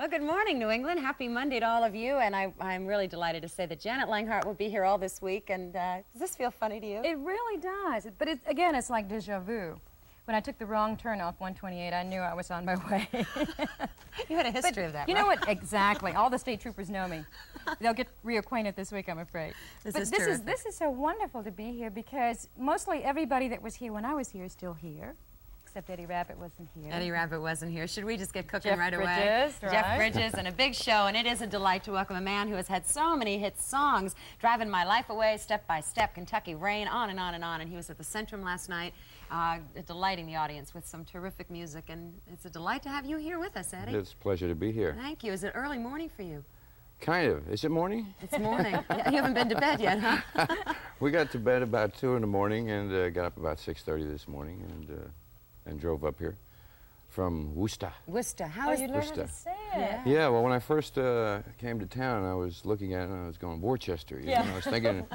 Well, good morning, New England. Happy Monday to all of you. And I'm really delighted to say that Janet Langhart will be here all this week. And does this feel funny to you? It really does. But again, it's like déjà vu. When I took the wrong turn off 128, I knew I was on my way. You had a history of that, you know what? Exactly. All the state troopers know me. They'll get reacquainted this week, I'm afraid. This is so wonderful to be here because mostly everybody that was here when I was here is still here. Except Eddie Rabbitt wasn't here. Eddie Rabbitt wasn't here. Should we just get cooking Jeff right away? Bridges, right. Jeff Bridges, and a big show, and it is a delight to welcome a man who has had so many hit songs, Driving My Life Away, Step by Step, Kentucky Rain, on and on and on, and he was at the Centrum last night, delighting the audience with some terrific music, and it's a delight to have you here with us, Eddie. It's a pleasure to be here. Thank you. Is it early morning for you? Kind of. Is it morning? It's morning. You haven't been to bed yet, huh? We got to bed about 2 in the morning and got up about 6:30 this morning and drove up here from Worcester. Worcester. How is you learned how to say it. Yeah, well, when I first came to town, I was looking at it and I was going, Worcester. You know, I was thinking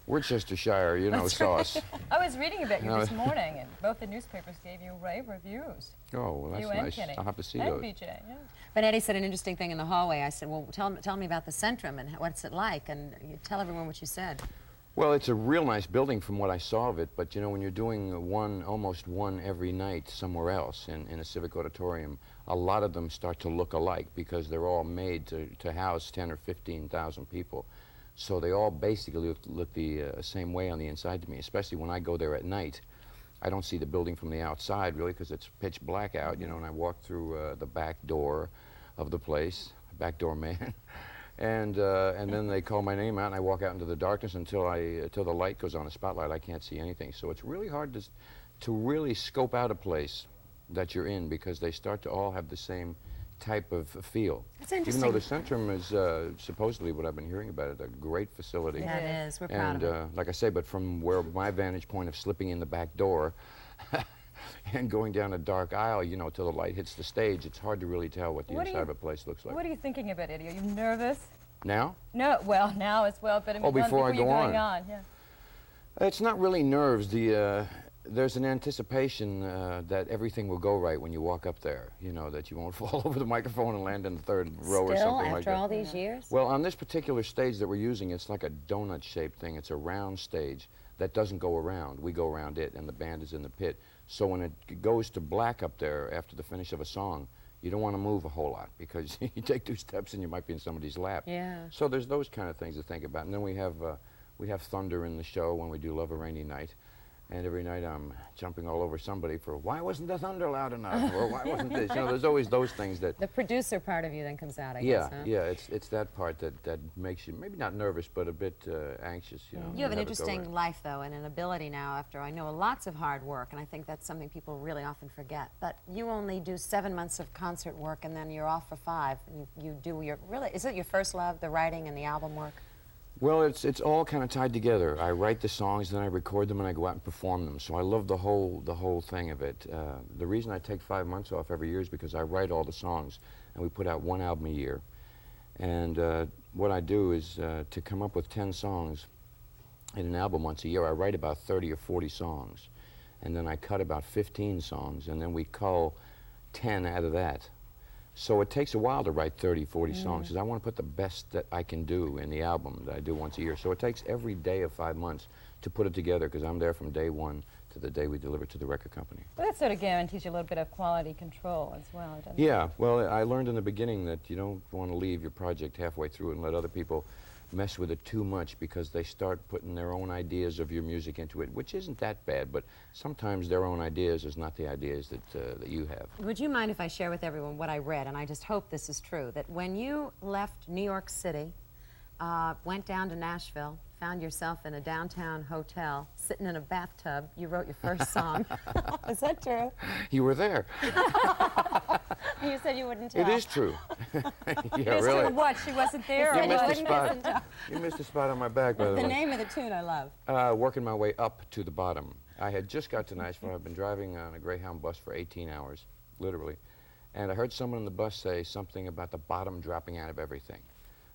Worcestershire, you know, sauce. I was reading about you this morning, and both the newspapers gave you rave reviews. Oh, well, that's you nice. Kenny. I'll have to see and those. BJ, yeah. But Eddie said an interesting thing in the hallway. I said, well, tell me about the Centrum and what's it like, and you tell everyone what you said. Well, it's a real nice building from what I saw of it, but you know, when you're doing almost one every night somewhere else in a civic auditorium, a lot of them start to look alike because they're all made to house 10 or 15,000 people. So they all basically look the same way on the inside to me, especially when I go there at night. I don't see the building from the outside, really, because it's pitch black out, you know, and I walk through the back door of the place, back door man. And then they call my name out, and I walk out into the darkness until the light goes on, the spotlight. I can't see anything. So it's really hard to really scope out a place that you're in because they start to all have the same type of feel. That's interesting. Even though the Centrum is supposedly, what I've been hearing about it, a great facility. Yeah, it is. We're proud of it. Like I say, but from where my vantage point of slipping in the back door and going down a dark aisle, you know, till the light hits the stage, it's hard to really tell what the inside of a place looks like. What are you thinking about, Eddie? Are you nervous? Now? No, well, now as well, but I mean, before I go on. Yeah. It's not really nerves. There's an anticipation that everything will go right when you walk up there, you know, that you won't fall over the microphone and land in the third row or something like that. After all these years? Well, on this particular stage that we're using, it's like a donut-shaped thing. It's a round stage that doesn't go around. We go around it, and the band is in the pit. So when it goes to black up there after the finish of a song, you don't want to move a whole lot because you take 2 steps and you might be in somebody's lap. Yeah. So there's those kind of things to think about. And then we have thunder in the show when we do Love a Rainy Night. And every night I'm jumping all over somebody for, why wasn't the thunder loud enough? Or why wasn't this? You know, there's always those things that... The producer part of you then comes out, I guess, huh? Yeah, it's that part that makes you, maybe not nervous, but a bit anxious, you know. You have an interesting life, though, and an ability now after, I know, lots of hard work, and I think that's something people really often forget. But you only do 7 months of concert work, and then you're off for 5. And you do your, really, is it your first love, the writing and the album work? Well, it's all kind of tied together. I write the songs, then I record them, and I go out and perform them. So I love the whole thing of it. The reason I take 5 months off every year is because I write all the songs, and we put out 1 album a year. And what I do is to come up with 10 songs in an album once a year, I write about 30 or 40 songs. And then I cut about 15 songs, and then we cull 10 out of that. So it takes a while to write 30, 40 songs, because I want to put the best that I can do in the album that I do once a year. So it takes every day of 5 months to put it together, because I'm there from day 1 to the day we deliver it to the record company. Well, that sort of guarantees you a little bit of quality control as well, doesn't it? Yeah, well, I learned in the beginning that you don't want to leave your project halfway through and let other people mess with it too much, because they start putting their own ideas of your music into it, which isn't that bad, but sometimes their own ideas is not the ideas that you have. Would you mind if I share with everyone what I read, and I just hope this is true, that when you left New York City, went down to Nashville, found yourself in a downtown hotel, sitting in a bathtub, you wrote your first song. Is that true? You were there. You said you wouldn't tell. It is true. Yeah, It's really. true what? She wasn't there? You or missed what? a spot. You missed a spot on my back, by the way. The name of the tune I love. Working my way up to the bottom. I had just got to Nashville. I've been driving on a Greyhound bus for 18 hours, literally. And I heard someone in the bus say something about the bottom dropping out of everything.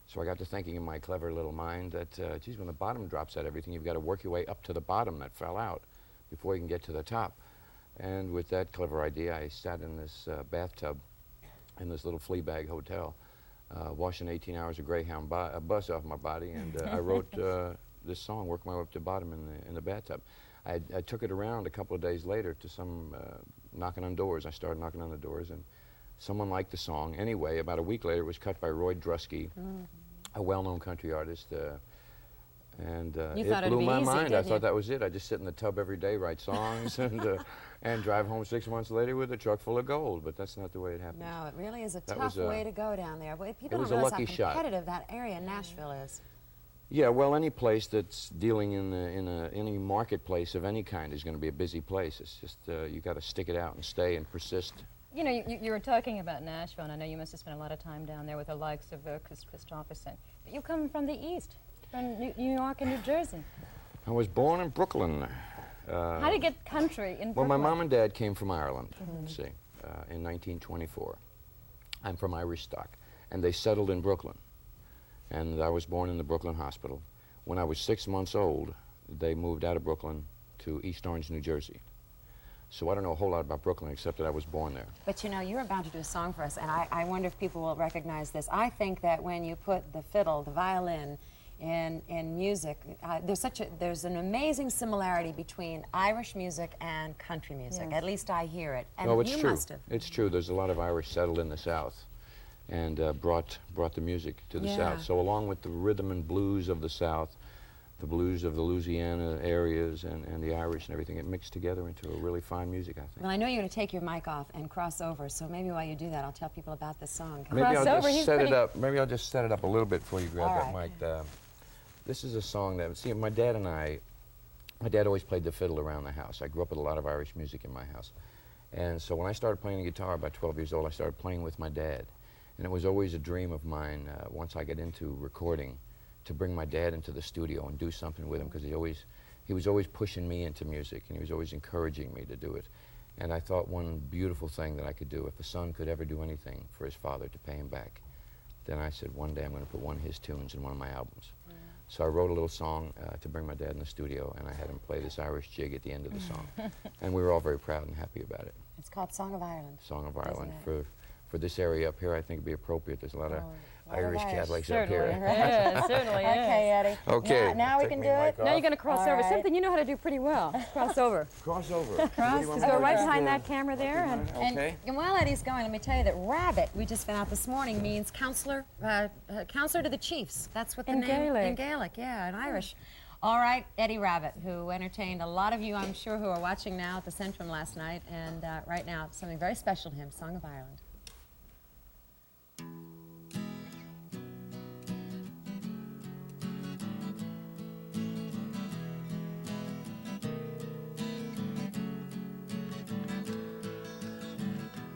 So I got to thinking in my clever little mind that, geez, when the bottom drops out of everything, you've got to work your way up to the bottom that fell out before you can get to the top. And with that clever idea, I sat in this bathtub in this little flea bag hotel, washing 18 hours of Greyhound bus off my body, and I wrote this song, worked my way up to the bottom in the bathtub. I took it around a couple of days later to some knocking on doors. I started knocking on the doors, and someone liked the song. Anyway, about a week later, it was cut by Roy Drusky, a well-known country artist, and it blew my mind. I thought that was it. I just sit in the tub every day, write songs, and drive home 6 months later with a truck full of gold. But that's not the way it happened. No, it really is a tough way to go down there. People was don't a realize lucky how shot. competitive that area in Nashville is. Yeah, well, any place that's dealing in any marketplace of any kind is going to be a busy place. It's just you got to stick it out and stay and persist. You know, you were talking about Nashville, and I know you must have spent a lot of time down there with the likes of Chris Christopherson. But you come from the East, from New York and New Jersey. I was born in Brooklyn. How did you get country in Brooklyn? Well, my mom and dad came from Ireland, see, in 1924. I'm from Irish stock, and they settled in Brooklyn. And I was born in the Brooklyn Hospital. When I was 6 months old, they moved out of Brooklyn to East Orange, New Jersey. So I don't know a whole lot about Brooklyn, except that I was born there. But you know, you're about to do a song for us, and I wonder if people will recognize this. I think that when you put the fiddle, the violin, in music, there's an amazing similarity between Irish music and country music. Yes. At least I hear it. And No, it's you true. must have. It's true. There's a lot of Irish settled in the South, and brought the music to the South. So along with the rhythm and blues of the South, the blues of the Louisiana areas and the Irish and everything, it mixed together into a really fine music, I think. Well, I know you're going to take your mic off and cross over, so maybe while you do that, I'll tell people about this song. Maybe I'll Crossover, just he's set it pretty- up. Maybe I'll just set it up a little bit before you grab All that right. mic. This is a song that, see, my dad always played the fiddle around the house. I grew up with a lot of Irish music in my house. And so when I started playing the guitar about 12 years old, I started playing with my dad. And it was always a dream of mine, once I get into recording, to bring my dad into the studio and do something with him, because he was always pushing me into music, and he was always encouraging me to do it. And I thought one beautiful thing that I could do, if a son could ever do anything for his father to pay him back, then I said, one day I'm going to put one of his tunes in one of my albums. So I wrote a little song to bring my dad in the studio, and I had him play this Irish jig at the end of the song. And we were all very proud and happy about it. It's called Song of Ireland. Song of Ireland. it? For this area up here, I think it'd be appropriate. There's a lot of Irish Catholics up Certainly, here. yeah, certainly Okay, is. Eddie. Okay. Now we Take can me do mic it. off. Now you're going to cross All over. right. Something you know how to do pretty well. Cross over. Cross over. Just go right behind that camera there. And Okay. And while Eddie's going, let me tell you that Rabbitt, we just found out this morning, means counselor to the chiefs. That's what the In name Gaelic. in Gaelic, yeah, in Irish. All right, Eddie Rabbitt, who entertained a lot of you, I'm sure, who are watching now at the Centrum last night, and right now, something very special to him, Song of Ireland.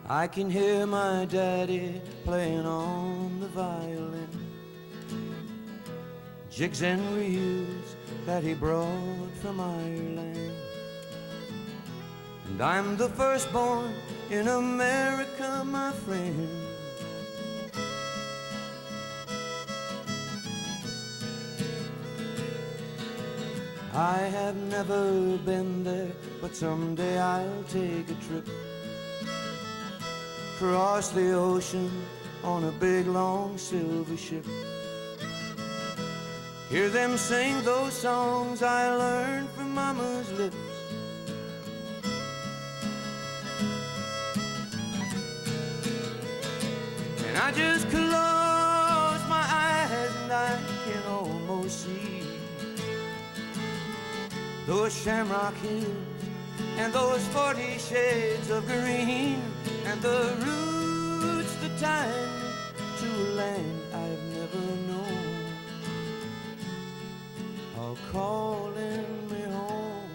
I can hear my daddy playing on the violin, jigs and reels that he brought from Ireland. And I'm the firstborn in America, my friend. I have never been there, but someday I'll take a trip across the ocean on a big long silver ship. Hear them sing those songs I learned from Mama's lips. And I just close my eyes and I can almost see those shamrock hills and those 40 shades of green, and the roots that tie me to a land I've never known are calling me home,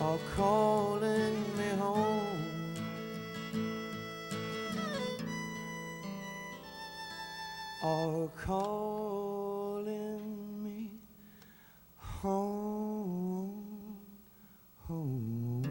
are calling me home, are calling me home, home.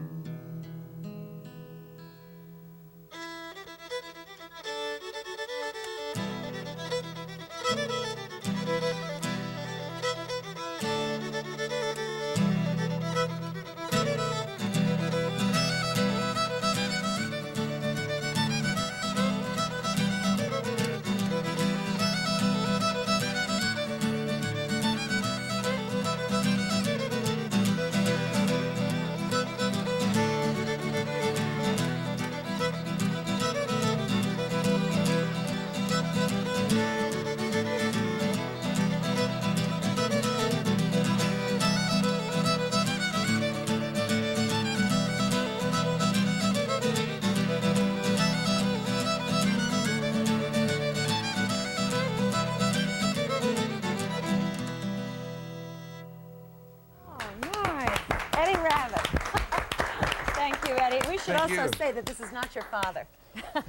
should Thank also you. say that this is not your father.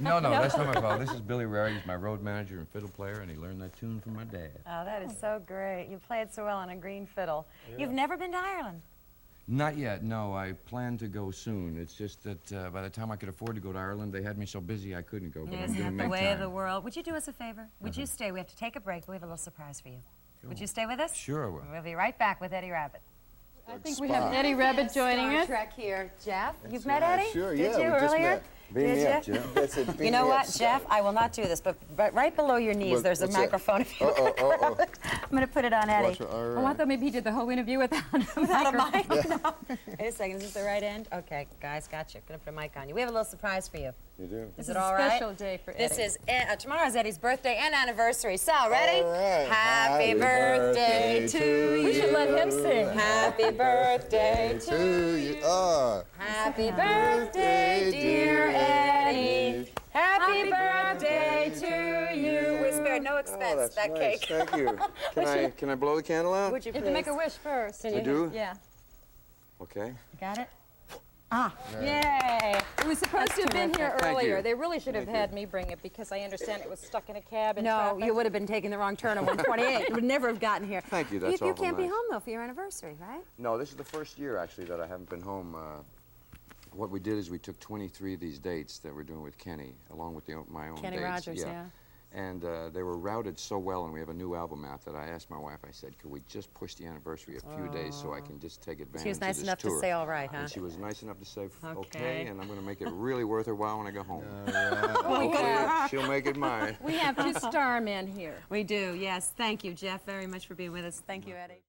No, that's not my father. This is Billy Rary. He's my road manager and fiddle player, and he learned that tune from my dad. Oh, that is so great. You play it so well on a green fiddle. Yeah. You've never been to Ireland? Not yet, no. I plan to go soon. It's just that by the time I could afford to go to Ireland, they had me so busy I couldn't go. But I'm Isn't going to that make the way time. of the world? Would you do us a favor? Would you stay? We have to take a break, but we have a little surprise for you. Would you stay with us? Sure I will. We'll be right back with Eddie Rabbitt. I think we have Eddie Rabbitt joining us. Trek here. Jeff, you've met Eddie? Sure, Did yeah, you we just earlier? met. Beam Did me you? up, Jeff. That's it. Beam You know me what, up. Jeff? I will not do this, but right below your knees, there's a What's that? microphone. If you Uh-oh. I'm going to put it on Eddie. Watch, all right. Oh, I thought maybe he did the whole interview without a Without a microphone. mic? No. Wait a second, is this the right end? Okay, guys, got you. Gonna put a mic on you. We have a little surprise for you. You do? Is This it is all a right? special day for Eddie. This is tomorrow's Eddie's birthday and anniversary. So, ready? All right. Happy birthday to you. We should let him sing. Happy birthday to To you. you. Happy birthday, dear Eddie. Happy birthday to you. We spared no expense, that's that nice. cake. Thank you. Can I blow the candle out? Would you You have please? to make a wish first. I do? Yeah. Okay. Got it? Yay! It was supposed to have been here Thank earlier. you. They really should have Thank had me bring it because I understand it was stuck in a cab in No, traffic. you would have been taking the wrong turn on 128. You would never have gotten here. Thank you, that's You awful can't be nice. home, though, for your anniversary, right? No, this is the first year, actually, that I haven't been home. What we did is we took 23 of these dates that we're doing with Kenny, along with my own Kenny dates. Rogers, yeah. And they were routed so well, and we have a new album out, that I asked my wife, I said, could we just push the anniversary a few days so I can just take advantage She was of nice this enough tour. to say all right, huh? And she was nice enough to say, Okay. okay, and I'm going to make it really worth her while when I go home. have- She'll make it mine. We have two star men here. We do, yes. Thank you, Jeff, very much for being with us. Thank you, Eddie.